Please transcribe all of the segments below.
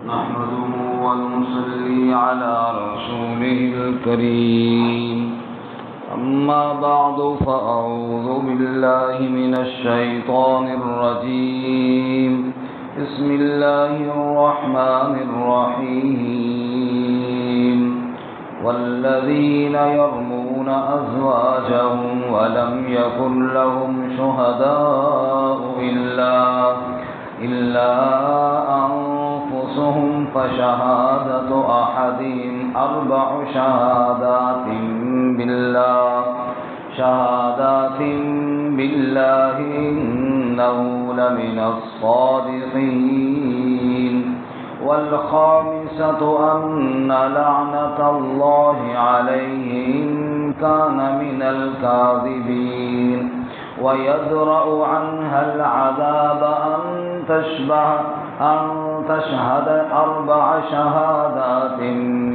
نحمده ونصلي على رسوله الكريم أما بعد فأعوذ بالله من الشيطان الرجيم بسم الله الرحمن الرحيم والذين يرمون أزواجهم ولم يكن لهم شهداء إلا أنفسهم فشهادة أحدهم 4 شهادات بالله إنه لمن الصادقين والخامسة أن لعنة الله عليه إن كان من الكاذبين ويدرأ عنها العذاب أن تشهد 4 شهادات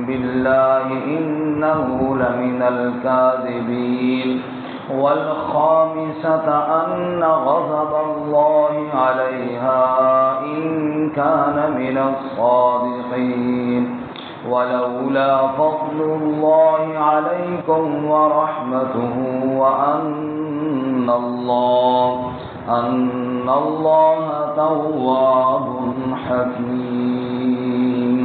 بالله إنه لمن الكاذبين والخامسة أن غضب الله عليها إن كان من الصادقين ولولا فضل الله عليكم ورحمته وأن الله تواب حكيم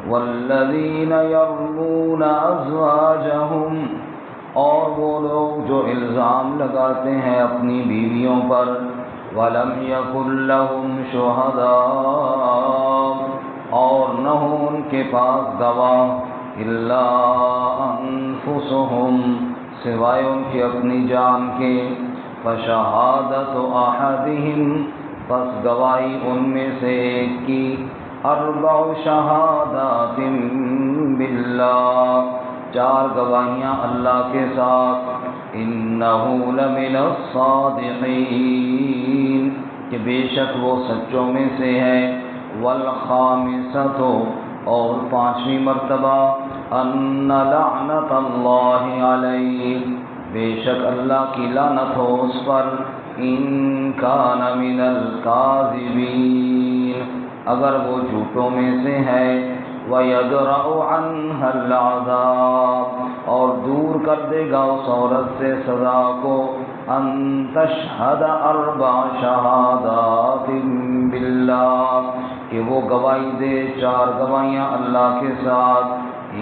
والذین یرمون ازواجہم اور وہ لوگ جو الزام لگاتے ہیں اپنی بیویوں پر ولم یکن لہم شہداء اور نہ ہو ان کے پاس گواہ الا انفسہم سوائے ان کی اپنی جان کے فشہادت احدہم پس گواہی ان میں سے ایک کی 4 شہادات باللہ 4 گواہیاں اللہ کے ساتھ انہ لمن الصادقین کہ بے شک وہ سچوں میں سے ہے والخامسۃ اور 5ویں مرتبہ ان لعنت اللہ علیہ بے شک اللہ کی لعنت ہو اس پر ان کان من الکاذبین اگر وہ جھوٹوں میں سے ہے وَيَدْرَأُ عَنْهَا الْعَذَابَ اور دور کر دے گا اس عورت سے سزا کو ان تشہد 4 شہادات باللہ کہ وہ گواہی دے 4 گواہیاں اللہ کے ساتھ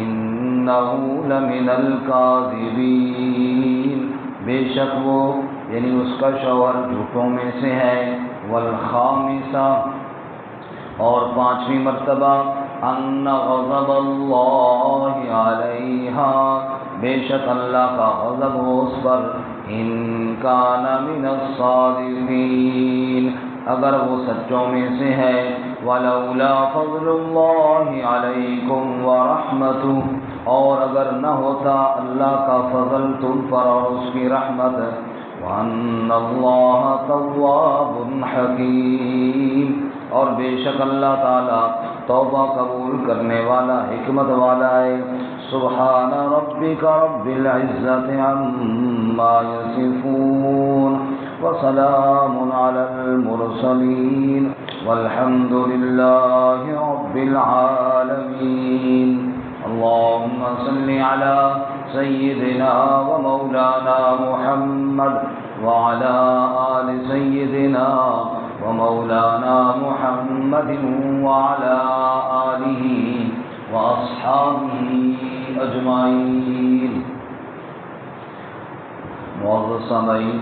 انہ لمن الکاذبین بے شک وہ یعنی اس کا شوہر جھوٹوں میں سے ہے والخامسہ اور 5ویں مرتبہ ان غضب اللہ علیہا بے شک اللہ کا غضب ہو اس پر ان کان من الصادقین اگر وہ سچوں میں سے ہے ولولا فضل اللہ علیکم ورحمتہ اور اگر نہ ہوتا اللہ کا فضل تم پر اور اس کی رحمت وان اللہ تواب حکیم اور بے شک اللہ تعالی توبہ قبول کرنے والا حکمت والا ہے سبحان ربک رب العزت عما یصفون وسلام علی المرسلین والحمد للہ رب العالمین اللهم صل على سيدنا ومولانا محمد وعلى آل سيدنا ومولانا محمد وعلى آله وأصحابه أجمعين معزز سامعین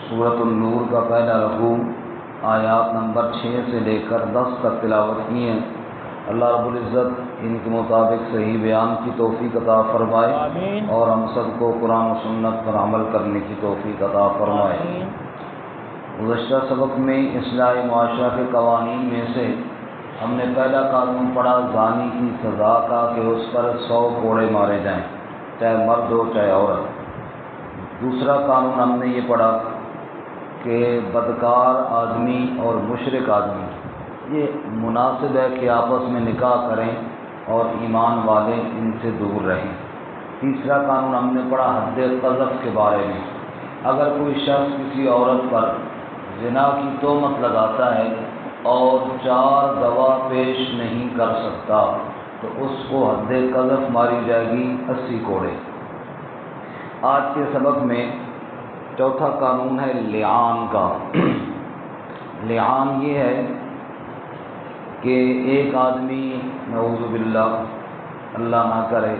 سورۃ النور کا پہلا رکوع آیات نمبر 6 سے لے کر 10 تک تلاوت کی ہیں اللہ رب العزت ان کے مطابق صحیح بیان کی توفیق عطا فرمائے اور ہم سب کو قرآن و سنت پر عمل کرنے کی توفیق عطا فرمائے گزشتہ سبق میں اصلاح معاشرہ کے قوانین میں سے ہم نے پہلا قانون پڑھا زانی کی سزا کا کہ اس پر 100 کوڑے مارے جائیں چاہے مرد ہو چاہے عورت دوسرا قانون ہم نے یہ پڑھا کہ بدکار آدمی اور مشرک آدمی یہ مناسب ہے کہ آپس میں نکاح کریں اور ایمان والے ان سے دور رہیں تیسرا قانون ہم نے پڑھا حد قذف کے بارے میں. اگر کوئی شخص کسی عورت پر زنا کی تہمت لگاتا ہے اور 4 گواہ پیش نہیں کر سکتا تو اس کو حد قذف ماری جائے گی 80 کوڑے۔ آج کے سبق میں چوتھا قانون ہے لعان کا۔ لعان یہ ہے کہ ایک آدمی نعوذ باللہ اللہ نہ کرے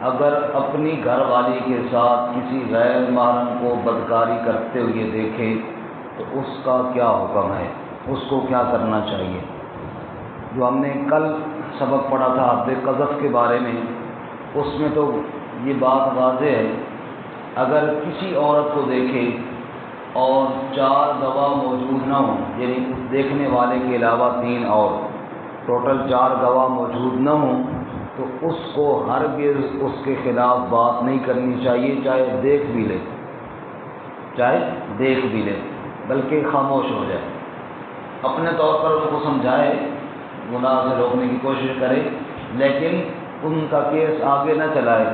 اگر اپنی گھر والی کے ساتھ کسی غیر محرم کو بدکاری کرتے ہوئے دیکھے تو اس کا کیا حکم ہے، اس کو کیا کرنا چاہیے۔ جو ہم نے کل سبق پڑھا تھا حد قذف کے بارے میں، اس میں تو یہ بات واضح ہے، اگر کسی عورت کو دیکھے اور 4 گواہ موجود نہ ہوں، یعنی دیکھنے والے کے علاوہ 3 اور ٹوٹل 4 گواہ موجود نہ ہوں، تو اس کو ہرگز اس کے خلاف بات نہیں کرنی چاہیے، چاہے دیکھ بھی لے، بلکہ خاموش ہو جائے، اپنے طور پر ان کو سمجھائے، گناہ سے روکنے کی کوشش کرے، لیکن ان کا کیس آگے نہ چلائے،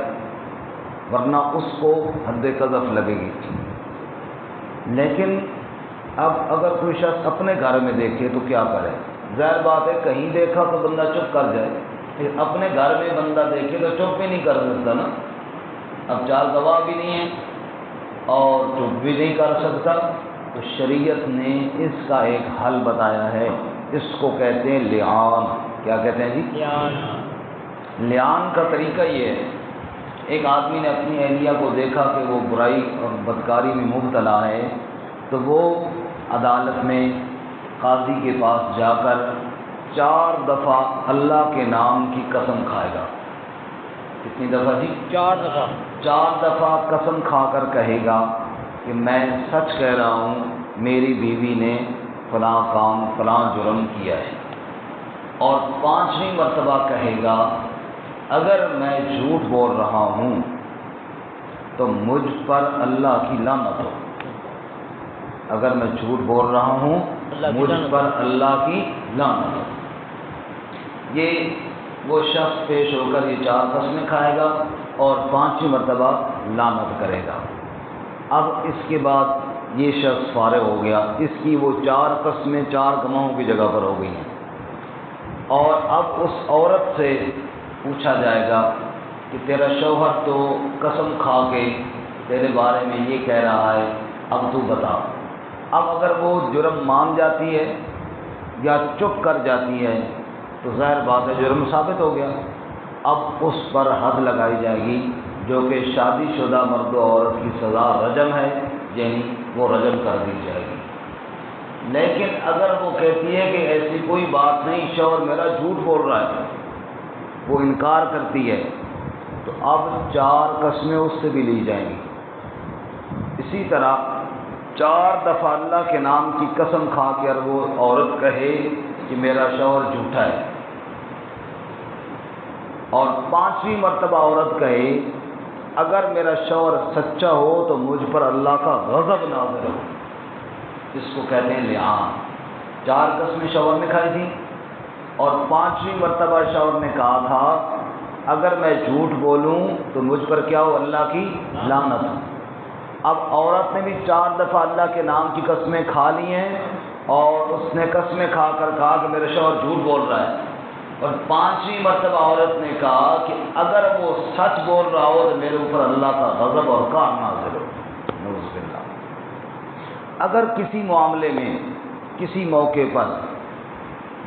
ورنہ اس کو حد قذف لگے گی۔ لیکن اب اگر کوئی شخص اپنے گھر میں دیکھے تو کیا کرے؟ ظاہر بات ہے کہیں دیکھا تو بندہ چپ کر جائے، پھر اپنے گھر میں بندہ دیکھے تو چپ بھی نہیں کر سکتا نا۔ اب 4 گواہ بھی نہیں ہیں اور چپ بھی نہیں کر سکتا، تو شریعت نے اس کا ایک حل بتایا ہے، اس کو کہتے ہیں لعان۔ کیا کہتے ہیں جی؟ لعان کا طریقہ یہ ہے، ایک آدمی نے اپنی اہلیہ کو دیکھا کہ وہ برائی اور بدکاری میں مبتلا ہے، تو وہ عدالت میں قاضی کے پاس جا کر 4 دفعہ اللہ کے نام کی قسم کھائے گا۔ کتنی دفعہ جی؟ 4 دفعہ قسم کھا کر کہے گا کہ میں سچ کہہ رہا ہوں، میری بیوی نے فلاں کام فلاں جرم کیا ہے، اور 5ویں مرتبہ کہے گا اگر میں جھوٹ بول رہا ہوں تو مجھ پر اللہ کی لعنت ہو، اگر میں جھوٹ بول رہا ہوں مجھ پر اللہ کی لعنت ہو۔ یہ وہ شخص پیش ہو کر یہ 4 قسمیں کھائے گا اور 5ویں مرتبہ لعنت کرے گا۔ اب اس کے بعد یہ شخص فارغ ہو گیا، اس کی وہ 4 قسمیں 4 گواہوں کی جگہ پر ہو گئی ہیں، اور اب اس عورت سے پوچھا جائے گا کہ تیرا شوہر تو قسم کھا کے تیرے بارے میں یہ کہہ رہا ہے، اب تو بتا۔ اب اگر وہ جرم مان جاتی ہے یا چپ کر جاتی ہے تو ظاہر بات ہے جرم ثابت ہو گیا، اب اس پر حد لگائی جائے گی، جو کہ شادی شدہ مرد و عورت کی سزا رجم ہے، یعنی وہ رجم کر دی جائے گی۔ لیکن اگر وہ کہتی ہے کہ ایسی کوئی بات نہیں، شوہر میرا جھوٹ بول رہا ہے، وہ انکار کرتی ہے، تو اب 4 قسمیں اس سے بھی لی جائیں گی۔ اسی طرح 4 دفعہ اللہ کے نام کی قسم کھا کر وہ عورت کہے کہ میرا شوہر جھوٹا ہے، اور 5ویں مرتبہ عورت کہے اگر میرا شوہر سچا ہو تو مجھ پر اللہ کا غضب نازل ہو۔ اس کو کہتے ہیں لعان۔ 4 قسمیں شوہر نے کھائی تھی، اور 5ویں مرتبہ شوہر نے کہا تھا اگر میں جھوٹ بولوں تو مجھ پر کیا ہو؟ اللہ کی لعنت ہو۔ اب عورت نے بھی 4 دفعہ اللہ کے نام کی قسمیں کھا لی ہیں، اور اس نے قسمیں کھا کر کہا کہ میرا شوہر جھوٹ بول رہا ہے، اور 5ویں مرتبہ عورت نے کہا کہ اگر وہ سچ بول رہا ہو تو میرے اوپر اللہ کا غضب اور قہر نازل ہو۔ نعوذ باللہ۔ اگر کسی معاملے میں کسی موقع پر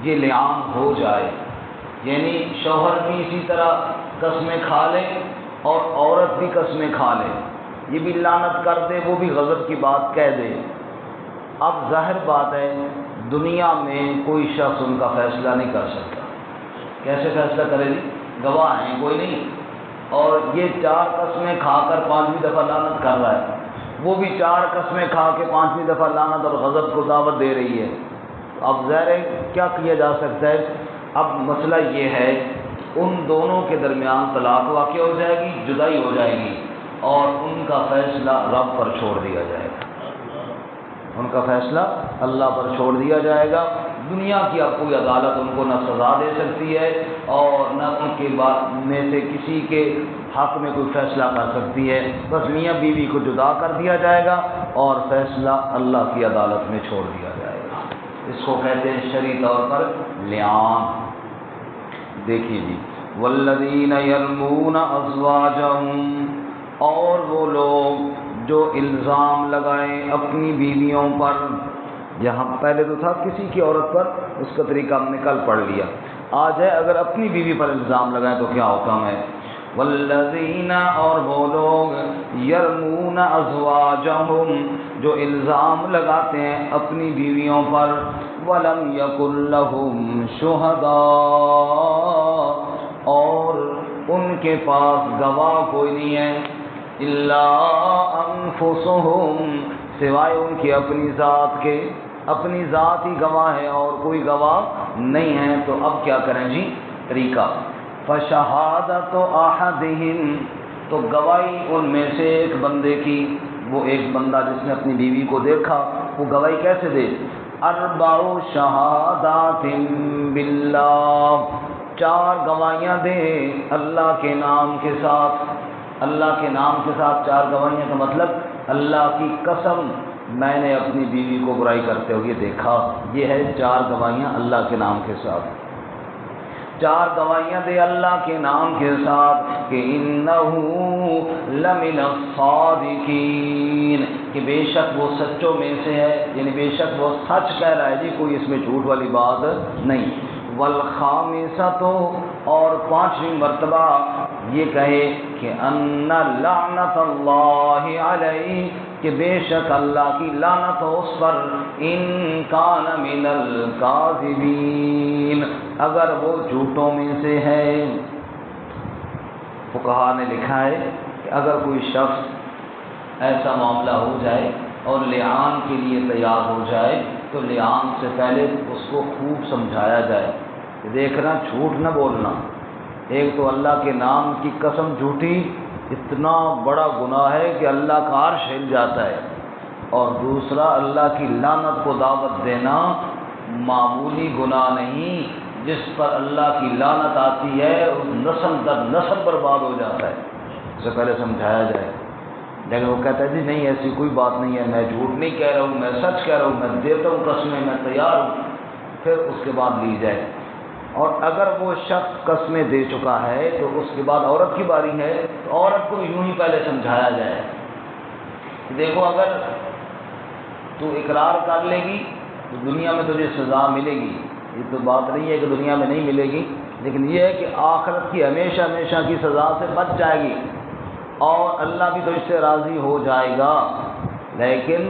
یہ لعان ہو جائے، یعنی شوہر بھی اسی طرح قسمیں کھا لے اور عورت بھی قسمیں کھا لے، یہ بھی لعنت کر دے، وہ بھی غضب کی بات کہہ دے، اب ظاہر بات ہے دنیا میں کوئی شخص ان کا فیصلہ نہیں کر سکتا۔ کیسے فیصلہ کرے گی؟ گواہ ہیں کوئی نہیں، اور یہ 4 قسمیں کھا کر 5ویں دفعہ لعنت کر رہا ہے، وہ بھی 4 قسمیں کھا کے 5ویں دفعہ لعنت اور غضب کو دعوت دے رہی ہے۔ اب ظاہر کیا کیا جا سکتا ہے؟ اب مسئلہ یہ ہے ان دونوں کے درمیان طلاق واقع ہو جائے گی، جدائی ہو جائے گی، اور ان کا فیصلہ رب پر چھوڑ دیا جائے گا۔ ان کا فیصلہ اللہ پر چھوڑ دیا جائے گا۔ دنیا کی اب کوئی عدالت ان کو نہ سزا دے سکتی ہے اور نہ ان کے بعد میں سے کسی کے حق میں کوئی فیصلہ کر سکتی ہے۔ بس میاں بیوی کو جدا کر دیا جائے گا اور فیصلہ اللہ کی عدالت میں چھوڑ دیا جائے گا۔ اس کو کہتے ہیں شرعی طور پر لعان۔ دیکھیے جی، والذین یرمون ازواجہم، اور وہ لوگ جو الزام لگائیں اپنی بیویوں پر، یہاں پہلے تو تھا کسی کی عورت پر، اس کا طریقہ ہم نے کل پڑھ لیا، آج ہے اگر اپنی بیوی پر الزام لگائیں تو کیا حکم ہے۔ والذین، اور وہ لوگ یرمون ازواجہم، جو الزام لگاتے ہیں اپنی بیویوں پر، ولم یکن لہم شہداء، اور ان کے پاس گواہ کوئی نہیں ہے، الا انفسہم، سوائے ان کی اپنی ذات کے، اپنی ذات ہی گواہ ہے اور کوئی گواہ نہیں ہے، تو اب کیا کریں جی؟ طریقہ، فشہادت احدہم، تو گواہی ان میں سے ایک بندے کی، وہ ایک بندہ جس نے اپنی بیوی کو دیکھا، وہ گواہی کیسے دے؟ اربع شہادات باللہ، 4 گواہیاں دے اللہ کے نام کے ساتھ۔ اللہ کے نام کے ساتھ 4 گواہیاں کا مطلب اللہ کی قسم میں نے اپنی بیوی کو برائی کرتے ہوئے دیکھا، یہ ہے 4 گواہیاں اللہ کے نام کے ساتھ۔ 4 گواہیاں دے اللہ کے نام کے ساتھ کہ انہو لمن الصادقین، کہ بے شک وہ سچوں میں سے ہے، یعنی بے شک وہ سچ کہہ رہا ہے جی، کوئی اس میں جھوٹ والی بات نہیں۔ والخامسۃ، اور 5ویں مرتبہ یہ کہے کہ ان لعنت اللہ علیہ، کہ بے شک اللہ کی لعنت ہو اس پر، ان کان من الکاذبین، اگر وہ جھوٹوں میں سے ہے۔ فقہا نے لکھا ہے کہ اگر کوئی شخص ایسا معاملہ ہو جائے اور لعان کے لیے تیار ہو جائے تو لعان سے پہلے اس کو خوب سمجھایا جائے کہ دیکھنا جھوٹ نہ بولنا، ایک تو اللہ کے نام کی قسم جھوٹی اتنا بڑا گناہ ہے کہ اللہ کا عرش ہل جاتا ہے، اور دوسرا اللہ کی لعنت کو دعوت دینا معمولی گناہ نہیں، جس پر اللہ کی لعنت آتی ہے اس نسل در نسل برباد ہو جاتا ہے۔ اس سے پہلے سمجھایا جائے، لیکن وہ کہتا ہے جی نہیں ایسی کوئی بات نہیں ہے، میں جھوٹ نہیں کہہ رہا ہوں، میں سچ کہہ رہا ہوں، میں دیتا ہوں قسمیں، میں تیار ہوں، پھر اس کے بعد لی جائے۔ اور اگر وہ شخص قسمیں دے چکا ہے تو اس کے بعد عورت کی باری ہے، تو عورت کو یوں ہی پہلے سمجھایا جائے کہ دیکھو اگر تو اقرار کر لے گی تو دنیا میں تجھے سزا ملے گی، یہ تو بات نہیں ہے کہ دنیا میں نہیں ملے گی، لیکن یہ ہے کہ آخرت کی ہمیشہ ہمیشہ کی سزا سے بچ جائے گی اور اللہ بھی تو اس سے راضی ہو جائے گا۔ لیکن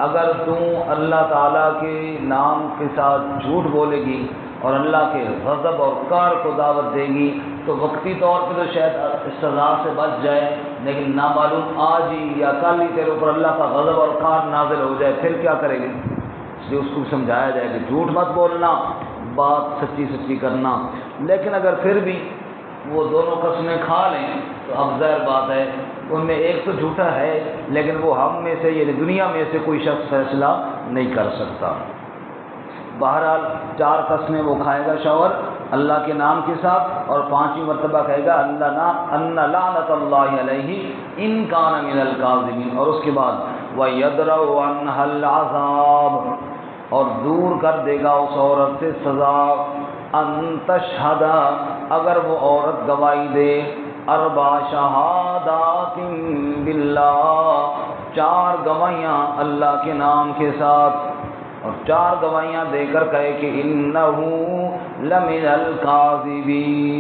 اگر تم اللہ تعالیٰ کے نام کے ساتھ جھوٹ بولے گی اور اللہ کے غضب اور قہر کو دعوت دے گی تو وقتی طور پہ تو شاید اس سزا سے بچ جائے، لیکن نامعلوم آج ہی یا کل ہی تیرے اوپر اللہ کا غضب اور قہر نازل ہو جائے، پھر کیا کرے گی؟ اس لیے اس کو سمجھایا جائے کہ جھوٹ مت بولنا، بات سچی سچی کرنا۔ لیکن اگر پھر بھی وہ دونوں قسمیں کھا لیں تو اب ظاہر بات ہے ان میں ایک تو جھوٹا ہے، لیکن وہ ہم میں سے یعنی دنیا میں سے کوئی شخص فیصلہ نہیں کر سکتا۔ بہرحال 4 قسمیں وہ کھائے گا شوہر اللہ کے نام کے ساتھ، اور 5ویں مرتبہ کہے گا ان لعنت اللہ علیہ ان کان من الکاذبین، اور اس کے بعد وَيَدْرَؤْ عَنْهَا الْعَذَابَ، اور دور کر دے گا اس عورت سے سزا، ان تشہد، اگر وہ عورت گواہی دے، 4 شہادات باللہ، 4 گواہیاں اللہ کے نام کے ساتھ، اور 4 گواہیاں دے کر کہے کہ انہو لمن الکاذبین،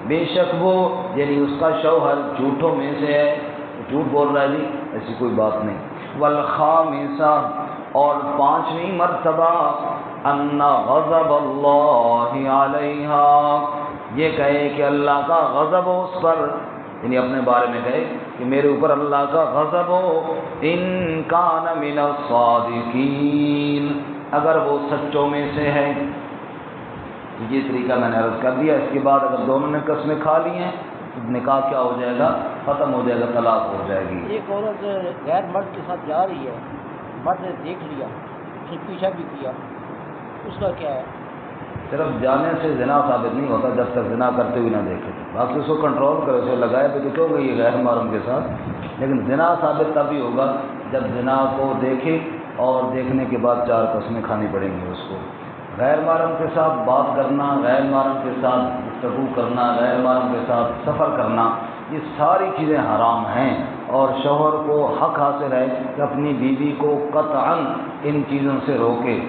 بے شک وہ یعنی اس کا شوہر جھوٹوں میں سے ہے، جھوٹ بول رہا ہے جی، ایسی کوئی بات نہیں۔ والخامسہ، اور 5ویں مرتبہ ان غضب اللہ علیہا، یہ کہے کہ اللہ کا غضب ہو اس پر، یعنی اپنے بارے میں کہے کہ میرے اوپر اللہ کا غضب ہو، ان کان من الصادقین، اگر وہ سچوں میں سے ہے۔ یہ طریقہ میں نے عرض کر دیا۔ اس کے بعد اگر دونوں نے قسمیں کھا لی ہیں تو نکاح کیا ہو جائے گا؟ ختم ہو جائے گا، طلاق ہو جائے گی۔ ایک عورت غیر مرد کے ساتھ جا رہی ہے مرد نے دیکھ لیا پھر پیچھا بھی کیا، اس کا کیا ہے؟ صرف جانے سے زنا ثابت نہیں ہوتا جب تک زنا کرتے ہوئے نہ دیکھے، باقی اس کو کنٹرول کرے، اسے لگائے تو کیوں گئی غیر محرم کے ساتھ، لیکن زنا ثابت تبھی ہوگا جب زنا کو دیکھے اور دیکھنے کے بعد 4 قسمیں کھانی پڑیں گی اس کو۔ غیر محرم کے ساتھ بات کرنا، غیر محرم کے ساتھ گفتگو کرنا، غیر محرم کے ساتھ سفر کرنا، یہ ساری چیزیں حرام ہیں، اور شوہر کو حق حاصل ہے کہ اپنی بیوی کو قطعاً ان چیزوں سے روکے،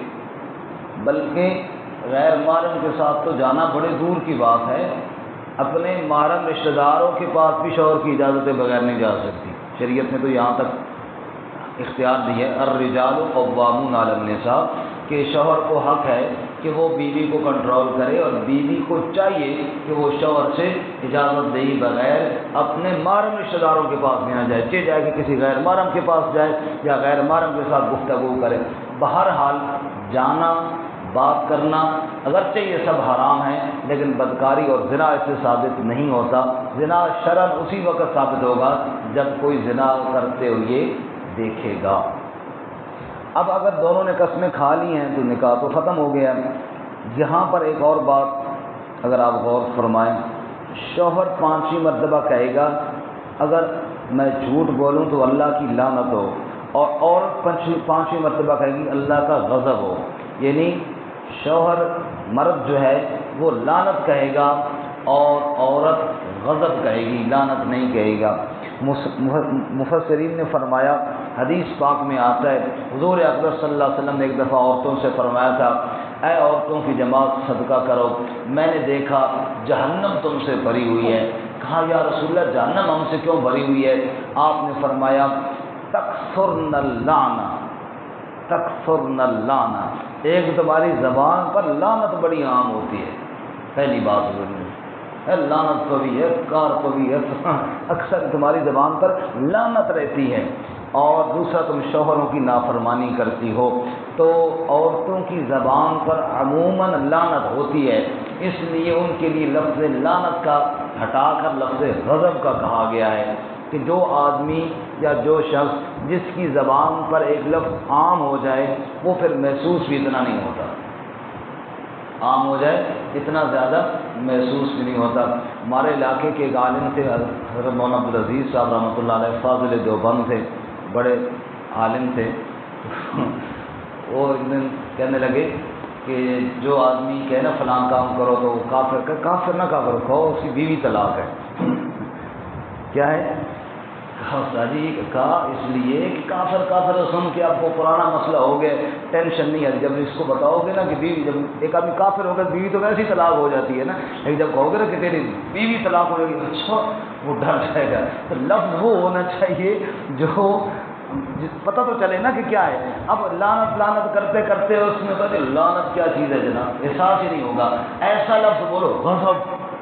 بلکہ غیر محرم کے ساتھ تو جانا بڑے دور کی بات ہے، اپنے محرم رشتہ داروں کے پاس بھی شوہر کی اجازت کے بغیر نہیں جا سکتی۔ شریعت نے تو یہاں تک اختیار دی ہے، الرجال قوامون علی النساء، کہ شوہر کو حق ہے کہ وہ بیوی کو کنٹرول کرے، اور بیوی کو چاہیے کہ وہ شوہر سے اجازت دے بغیر اپنے محرم رشتہ داروں کے پاس بھی نہ جائے، چاہے جائے کہ کسی غیر محرم کے پاس جائے یا غیر محرم کے ساتھ گفتگو کرے۔ بہرحال جانا، بات کرنا، اگرچہ یہ سب حرام ہیں، لیکن بدکاری اور زنا اس سے ثابت نہیں ہوتا۔ زنا شرعاً اسی وقت ثابت ہوگا جب کوئی زنا کرتے ہوئے دیکھے گا۔ اب اگر دونوں نے قسمیں کھا لی ہیں تو نکاح تو ختم ہو گیا۔ یہاں پر ایک اور بات اگر آپ غور فرمائیں، شوہر 5ویں مرتبہ کہے گا اگر میں جھوٹ بولوں تو اللہ کی لعنت ہو، اور عورت 5ویں مرتبہ کہے گی اللہ کا غضب ہو، یعنی شوہر مرد جو ہے وہ لعنت کہے گا اور عورت غضب کہے گی، لعنت نہیں کہے گا۔ مفسرین نے فرمایا، حدیث پاک میں آتا ہے، حضور اکبر صلی اللہ علیہ وسلم نے ایک دفعہ عورتوں سے فرمایا تھا، اے عورتوں کی جماعت صدقہ کرو، میں نے دیکھا جہنم تم سے بھری ہوئی ہے۔ کہا یا رسول اللہ جہنم ہم سے کیوں بھری ہوئی ہے؟ آپ نے فرمایا تکثرن اللعنہ، تکثرن اللعنہ، ایک تمہاری زبان پر لعنت بڑی عام ہوتی ہے، پہلی بات ضروری ہے، لعنت تو بھی ہے، کار تو بھی ہے، اکثر تمہاری زبان پر لعنت رہتی ہے، اور دوسرا تم شوہروں کی نافرمانی کرتی ہو۔ تو عورتوں کی زبان پر عموماً لعنت ہوتی ہے، اس لیے ان کے لیے لفظ لعنت کا ہٹا کر لفظ غضب کا کہا گیا ہے، کہ جو آدمی یا جو شخص جس کی زبان پر ایک لفظ عام ہو جائے وہ پھر محسوس بھی اتنا نہیں ہوتا، عام ہو جائے اتنا زیادہ محسوس بھی نہیں ہوتا۔ ہمارے علاقے کے ایک عالم تھے حضرت مولانا عبدالعزیز صاحب رحمۃ اللہ علیہ، فاضل دیوبند تھے، بڑے عالم تھے۔ وہ ایک دن کہنے لگے کہ جو آدمی کہے نا فلاں کام کرو تو وہ کافر، کافر نہ کہا کرو، کہو اس کی بیوی طلاق ہے۔ کیا ہے؟ کہا جی، کہا اس لیے کہ کافر کافر سن کے آپ کو پرانا مسئلہ ہو گیا، ٹینشن نہیں ہے، جب اس کو بتاؤ گے نا کہ بیوی، جب ایک آدمی کافر ہوگا بیوی تو ویسے ہی طلاق ہو جاتی ہے نا، لیکن جب کہو گے نا کہ تیری بیوی طلاق ہو گی، اچھا وہ ڈر جائے گا۔ تو لفظ وہ ہونا چاہیے جو پتہ تو چلے نا کہ کیا ہے۔ اب لعنت لعنت کرتے کرتے اس میں تو لعنت کیا چیز ہے جناب، احساس ہی نہیں ہوگا۔ ایسا لفظ بولو غضب،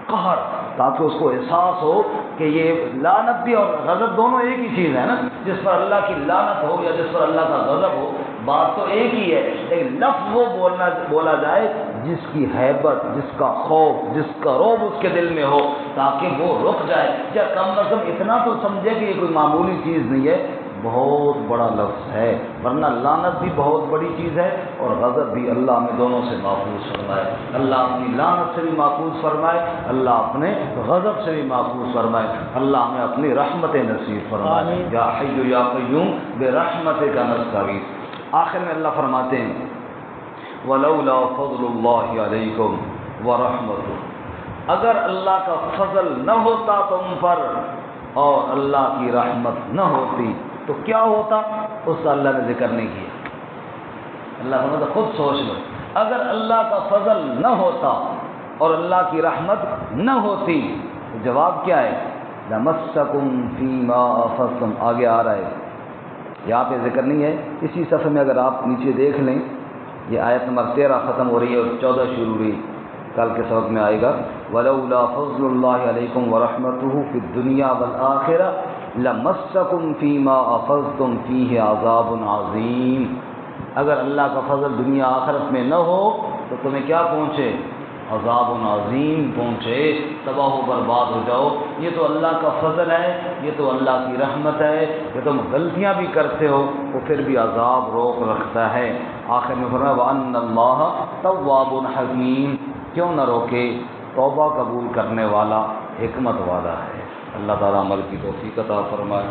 قہر، تاکہ اس کو احساس ہو کہ یہ لعنت بھی اور غضب دونوں ایک ہی چیز ہے نا، جس پر اللہ کی لعنت ہو یا جس پر اللہ کا غضب ہو، بات تو ایک ہی ہے، لیکن لفظ وہ بولا جائے جس کی ہیبت، جس کا خوف، جس کا رعب اس کے دل میں ہو، تاکہ وہ رک جائے، یا کم از کم اتنا تو سمجھے کہ یہ کوئی معمولی چیز نہیں ہے، بہت بڑا لفظ ہے، ورنہ لعنت بھی بہت بڑی چیز ہے اور غضب بھی۔ اللہ ہمیں دونوں سے محفوظ فرمائے، اللہ اپنی لعنت سے بھی محفوظ فرمائے، اللہ اپنے غضب سے بھی محفوظ فرمائے، اللہ ہمیں اپنی رحمت نصیب فرمائے۔ یا حی یا قیوم برحمتک نستغیث۔ آخر میں اللہ فرماتے ہیں وَلَوْلَا فَضْلُ اللَّهِ عَلَيْكُمْ وَرَحْمَتُهُ، اگر اللہ کا فضل نہ ہوتا تم پر اور اللہ کی رحمت نہ ہوتی تو کیا ہوتا، اس کا اللہ نے ذکر نہیں کیا۔ اللہ فرماتا خود سوچ لو، اگر اللہ کا فضل نہ ہوتا اور اللہ کی رحمت نہ ہوتی تو جواب کیا ہے؟ لَمَسَّكُمْ فِي مَا أَفَضْتُمْ، آگے آ رہا ہے، یہاں پہ ذکر نہیں ہے، اسی صفحے میں اگر آپ نیچے دیکھ لیں، یہ آیت نمبر 13 ختم ہو رہی ہے اور 14 شروع ہوئی، کل کے سبق میں آئے گا وَلَوْلَا فَضْلُ اللَّهِ عَلَيْكُمْ وَرَحْمَتُهُ فِي الدُّنْيَا وَالْآخِرَةِ لَمَسَّكُمْ فِي مَا أَفَضْتُمْ فِيهِ عَذَابٌ عَظِيمٌ، اگر اللہ کا فضل دنیا آخرت میں نہ ہو تو تمہیں کیا پہنچے؟ عذاب عظیم پہنچے، تباہ و برباد ہو جاؤ، یہ تو اللہ کا فضل ہے، یہ تو اللہ کی رحمت ہے کہ تم غلطیاں بھی کرتے ہو تو پھر بھی عذاب روک رکھتا ہے۔ آخر میں فرمایا وَأَنَّ اللَّهَ تَوَّابٌ حَکِيمٌ، کیوں نہ روکے، توبہ قبول کرنے والا، حکمت والا ہے۔ اللہ تعالیٰ عمل کی توفیق عطا فرمائے۔